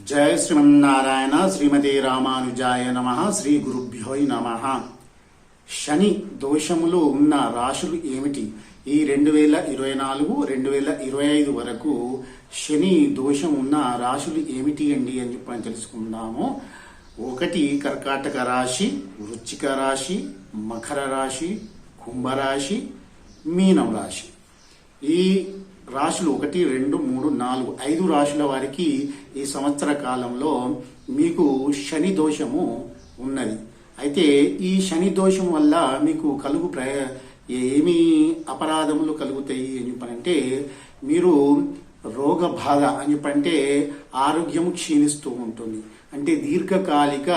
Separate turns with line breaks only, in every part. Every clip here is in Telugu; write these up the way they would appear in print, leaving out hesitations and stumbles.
జయ శ్రీమన్నారాయణ శ్రీమతే రామానుజాయ నమః శ్రీ గురుభ్యో నమః. శని దోషములు ఉన్న రాశులు ఏమిటి? ఈ 2024 2025 వరకు శని దోషం ఉన్న రాశులు ఏమిటి అండి అని చెప్పి తెలుసుకుందాము. 1 కర్కాటక రాశి, వృశ్చిక రాశి, మకర రాశి, కుంభరాశి, మీనం రాశి. ఈ రాశులు 1 2 3 4 5 రాశుల వారికి ఈ సంవత్సర కాలంలో మీకు శని దోషము ఉన్నది. అయితే ఈ శని దోషం వల్ల మీకు ఏమి అపరాధములు కలుగుతాయి అని చెప్పనంటే, మీరు రోగ బాధ అని చెప్పంటే ఆరోగ్యం క్షీణిస్తూ ఉంటుంది. అంటే దీర్ఘకాలిక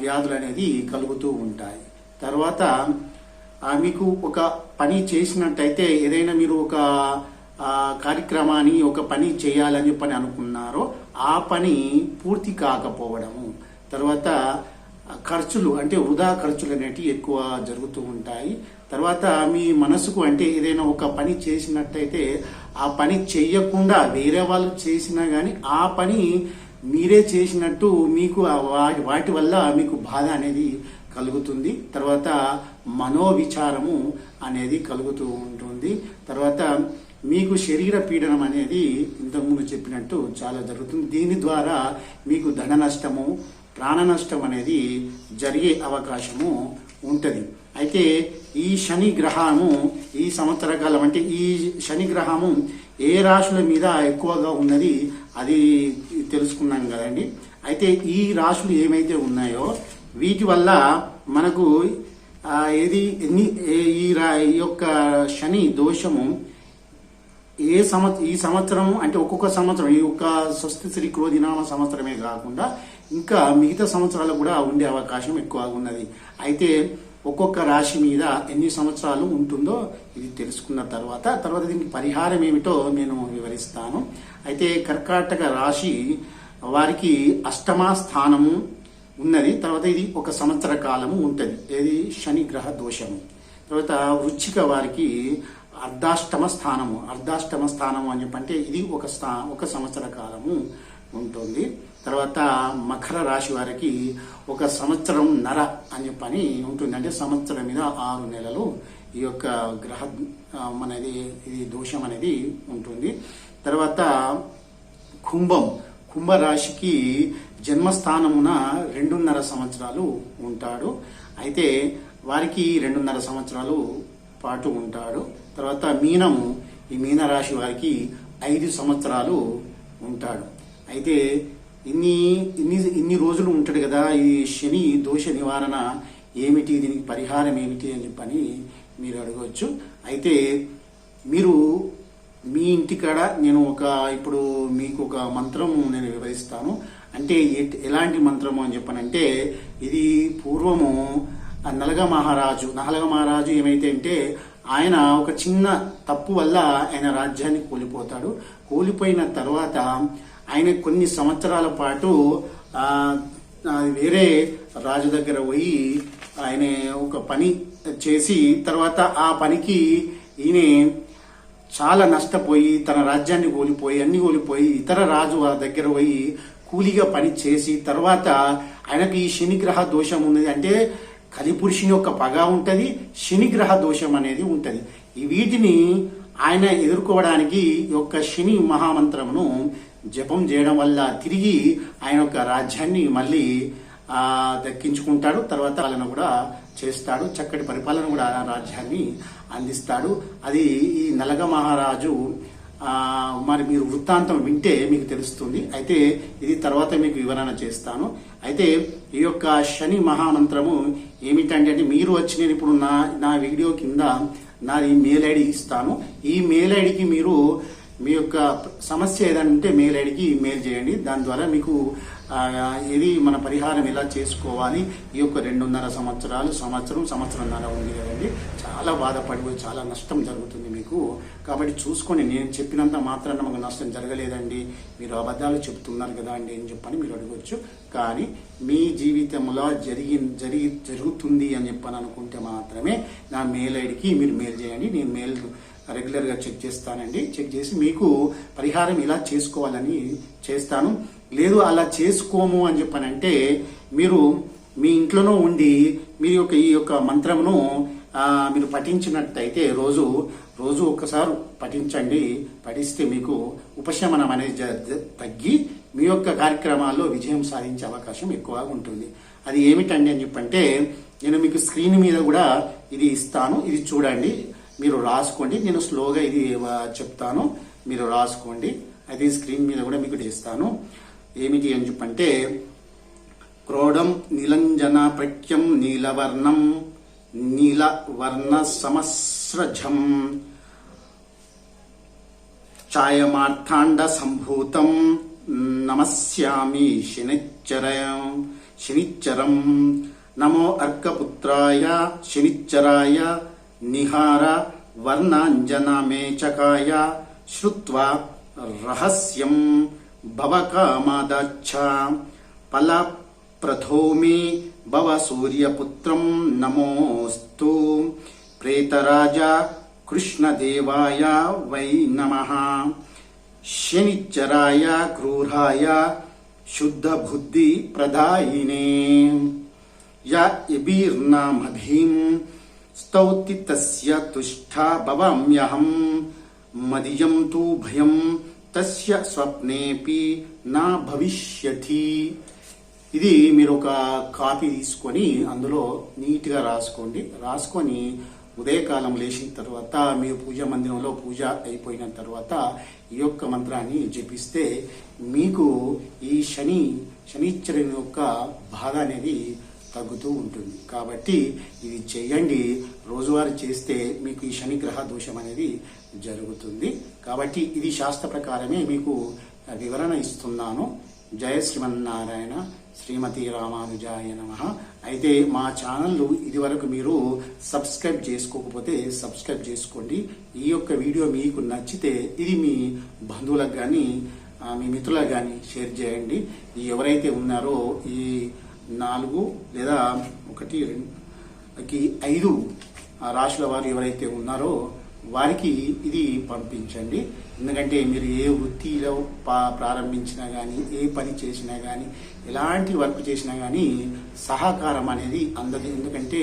వ్యాధులు అనేది కలుగుతూ ఉంటాయి. తర్వాత మీకు ఒక పని చేసినట్టయితే, ఏదైనా మీరు ఒక కార్యక్రమాన్ని ఒక పని చేయాలని చెప్పని అనుకున్నారో ఆ పని పూర్తి కాకపోవడము, తర్వాత ఖర్చులు అంటే వృధా ఖర్చులు అనేటివి ఎక్కువ జరుగుతూ ఉంటాయి. తర్వాత మీ మనసుకు అంటే ఏదైనా ఒక పని చేసినట్టయితే ఆ పని చెయ్యకుండా వేరే వాళ్ళు చేసినా కానీ ఆ పని మీరే చేసినట్టు మీకు వాటి వల్ల మీకు బాధ అనేది కలుగుతుంది. తర్వాత మనోవిచారము అనేది కలుగుతూ ఉంటుంది. తర్వాత మీకు శరీర పీడనం అనేది ఇంతకుముందు చెప్పినట్టు చాలా జరుగుతుంది. దీని ద్వారా మీకు ధన నష్టము, ప్రాణ నష్టం అనేది జరిగే అవకాశము ఉంటుంది. అయితే ఈ శని గ్రహము ఈ సంవత్సర కాలం అంటే ఈ శని గ్రహము ఏ రాశుల మీద ఎక్కువగా ఉన్నది అది తెలుసుకున్నాం కదండి. అయితే ఈ రాశులు ఏమైతే ఉన్నాయో వీటి వల్ల మనకు ఈ యొక్క శని దోషము ఈ సంవత్సరం అంటే ఒక్కొక్క సంవత్సరం ఈ యొక్క స్వస్తి శ్రీ క్రోధినామ సంవత్సరమే కాకుండా ఇంకా మిగతా సంవత్సరాలు కూడా ఉండే అవకాశం ఎక్కువగా ఉన్నది. అయితే ఒక్కొక్క రాశి మీద ఎన్ని సంవత్సరాలు ఉంటుందో ఇది తెలుసుకున్న తర్వాత దీనికి పరిహారం ఏమిటో నేను వివరిస్తాను. అయితే కర్కాటక రాశి వారికి 8వ స్థానము ఉన్నది. తర్వాత ఇది ఒక సంవత్సర కాలము ఉంటుంది, ఇది శని గ్రహ దోషము. తర్వాత వృశ్చిక వారికి అర్ధాష్టమ స్థానము అని చెప్పంటే ఇది ఒక సంవత్సర కాలము ఉంటుంది. తర్వాత మకర రాశి వారికి 1 సంవత్సరంన్నర అని చెప్పని ఉంటుంది. అంటే సంవత్సరం మీద 6 నెలలు ఈ యొక్క గ్రహ ఇది దోషం అనేది ఉంటుంది. తర్వాత కుంభరాశికి జన్మస్థానమున 2.5 సంవత్సరాలు ఉంటాడు. అయితే వారికి 2.5 సంవత్సరాలు పాటు ఉంటాడు. తర్వాత ఈ మీనరాశి వారికి 5 సంవత్సరాలు ఉంటాడు. అయితే ఇన్ని రోజులు ఉంటాడు కదా. ఈ శని దోష నివారణ ఏమిటి, దీనికి పరిహారం ఏమిటి అని చెప్పని మీరు అడగవచ్చు. అయితే మీరు మీ ఇంటికాడ నేను ఇప్పుడు మీకు ఒక మంత్రము నేను వివరిస్తాను. అంటే ఎలాంటి మంత్రము అని చెప్పనంటే, ఇది పూర్వము నలగ మహారాజు ఏమైతే అంటే ఆయన ఒక చిన్న తప్పు వల్ల ఆయన రాజ్యాన్ని కోల్పోతాడు. కోల్పోయిన తర్వాత ఆయన కొన్ని సంవత్సరాల పాటు వేరే రాజు దగ్గర పోయి ఆయన ఒక పని చేసి తర్వాత ఆ పనికి ఈయన చాలా నష్టపోయి తన రాజ్యాన్ని అన్ని కోల్పోయి ఇతర రాజు దగ్గర పోయి కూలిగా పని చేసి తర్వాత ఆయనకి ఈ శనిగ్రహ దోషం ఉన్నది. అంటే కలిపురుషుని యొక్క పగ ఉంటుంది, శనిగ్రహ దోషం అనేది ఉంటుంది. వీటిని ఆయన ఎదుర్కోవడానికి యొక్క శని మహామంత్రమును జపం చేయడం వల్ల తిరిగి ఆయన యొక్క రాజ్యాన్ని మళ్ళీ దక్కించుకుంటాడు. తర్వాత పాలన కూడా చేస్తాడు, చక్కటి పరిపాలన కూడా రాజ్యాన్ని అందిస్తాడు. అది ఈ నలగ మహారాజు మరి మీరు వృత్తాంతం వింటే మీకు తెలుస్తుంది. అయితే ఇది తర్వాత మీకు వివరణ చేస్తాను. అయితే ఈ యొక్క శని మహామంత్రము ఏమిటంటే, మీరు వచ్చి నేను ఇప్పుడు నా వీడియో కింద నాది మెయిల్ ఐడి ఇస్తాను. ఈ మెయిల్ ఐడికి మీరు మీ యొక్క సమస్య ఏదైనా ఉంటే మెయిల్ ఐడికి మెయిల్ చేయండి. దాని ద్వారా మీకు ఇది మన పరిహారం ఎలా చేసుకోవాలి. ఈ యొక్క 2.5 సంవత్సరాలు సంవత్సరంన్నర ఉంది కదండి, చాలా బాధపడిపోయి చాలా నష్టం జరుగుతుంది మీకు. కాబట్టి చూసుకొని, నేను చెప్పినంత మాత్రాన మాకు నష్టం జరగలేదండి, మీరు అబద్ధాలు చెప్తున్నారు కదా అండి అని చెప్పని మీరు అడగవచ్చు. కానీ మీ జీవితంలో జరుగుతుంది అని చెప్పని అనుకుంటే మాత్రమే నా మెయిల్ ఐడికి మీరు మెయిల్ చేయండి. నేను రెగ్యులర్గా చెక్ చేస్తానండి. చెక్ చేసి మీకు పరిహారం ఇలా చేసుకోవాలని చేస్తాను. లేదు అలా చేసుకోము అని చెప్పానంటే మీరు మీ ఇంట్లోనూ ఉండి మీరు ఈ యొక్క మంత్రమును మీరు పఠించినట్టయితే రోజు ఒక్కసారి పఠించండి. పఠిస్తే మీకు ఉపశమనం అనేది తగ్గి మీ యొక్క కార్యక్రమాల్లో విజయం సాధించే అవకాశం ఎక్కువగా ఉంటుంది. అది ఏమిటండి అని చెప్పంటే నేను మీకు స్క్రీన్ మీద కూడా ఇది ఇస్తాను. ఇది చూడండి, మీరు రాసుకోండి. నేను స్లోగా ఇది చెప్తాను, మీరు రాసుకోండి. అది స్క్రీన్ మీద కూడా మీకు ఇస్తాను. ఏమిటి అని చెప్పంటే క్రోడం నీలంజన ప్రఖ్యం నీలవర్ణం నీలవర్ణ సమస్రజం ఛాయమార్థాండ సంభూతం నమస్యామి శనిచ్చరం నమో అర్కపుత్రాయ శనిచ్చరాయ నిహార వర్ణాంజనమేచకాయ శ్రుత్వా రహస్యం భవకామాదచ్చ ఫలప్రథోమి భవ సూర్యపుత్రం నమోస్తు ప్రేతరాజ కృష్ణదేవాయ వై నమః శనిచ్చరాయ క్రూరాయ శుద్ధ బుద్ధి ప్రదాయినే యబీర్నామభీం స్తౌతి తస్య తుష్టా భవామ్యహం మదియం తు భయం తస్య స్వప్నేపి నా భవిష్యతి. ఇది మీరు ఒక కాపీ తీసుకొని అందులో నీట్గా రాసుకొని ఉదయకాలం లేచిన తర్వాత మీ పూజా మందిరంలో పూజ అయిపోయిన తర్వాత ఈ యొక్క మంత్రాన్ని జపిస్తే మీకు ఈ శనిశ్చరుని యొక్క బాధ అనేది తగ్గుతూ ఉంటుంది. కాబట్టి ఇది చేయండి. రోజువారీ చేస్తే మీకు ఈ శనిగ్రహ దోషం అనేది జరుగుతుంది. కాబట్టి ఇది శాస్త్ర ప్రకారమే మీకు వివరణ ఇస్తున్నాను. జయ శ్రీమన్నారాయణ. శ్రీమతి రామానుజాయ నమః. అయితే మా ఛానల్ ఇదివరకు మీరు సబ్స్క్రైబ్ చేసుకోకపోతే సబ్స్క్రైబ్ చేసుకోండి. ఈ యొక్క వీడియో మీకు నచ్చితే ఇది మీ బంధువులకు కానీ మీ మిత్రులకు కానీ షేర్ చేయండి. ఎవరైతే ఉన్నారో ఈ 4 లేదా 1, 2, 5 రాశుల వారు ఎవరైతే ఉన్నారో వారికి ఇది పంపించండి. ఎందుకంటే మీరు ఏ వృత్తిలో ప్రారంభించినా కానీ ఏ పని చేసినా కానీ ఎలాంటి వర్క్ చేసినా కానీ సహకారం అనేది అందదు. ఎందుకంటే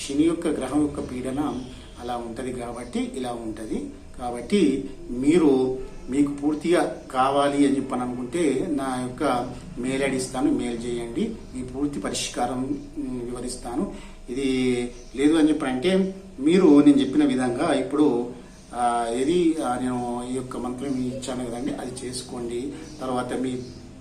శని యొక్క గ్రహం యొక్క పీడన అలా ఉంటుంది కాబట్టి ఇలా ఉంటుంది. కాబట్టి మీకు పూర్తిగా కావాలి అని చెప్పని అనుకుంటే నా యొక్క మెయిల్ ఐడి ఇస్తాను, మెయిల్ చేయండి. మీ పూర్తి పరిష్కారం వివరిస్తాను. ఇది లేదు అని చెప్పంటే నేను చెప్పిన విధంగా ఇప్పుడు నేను ఈ యొక్క మంత్రం ఇచ్చాను కదండి, అది చేసుకోండి. తర్వాత మీ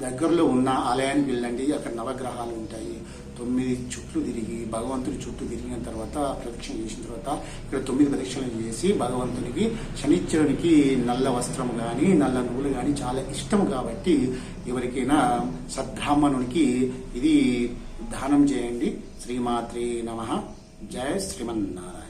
దగ్గరలో ఉన్న ఆలయానికి వెళ్ళండి. అక్కడ నవగ్రహాలు ఉంటాయి. 9 చుట్లు తిరిగి భగవంతుడి చుట్టూ తిరిగిన తర్వాత ప్రదక్షిణ చేసిన తర్వాత ఇక్కడ 9 ప్రదక్షిణలు చేసి భగవంతునికి శనిశ్చరునికి నల్ల వస్త్రం కానీ నల్ల నువ్వులు కానీ చాలా ఇష్టం కాబట్టి ఎవరికైనా సద్బ్రాహ్మణునికి ఇది దానం చేయండి. శ్రీమాత్రే నమః. జయ శ్రీమన్నారాయణ.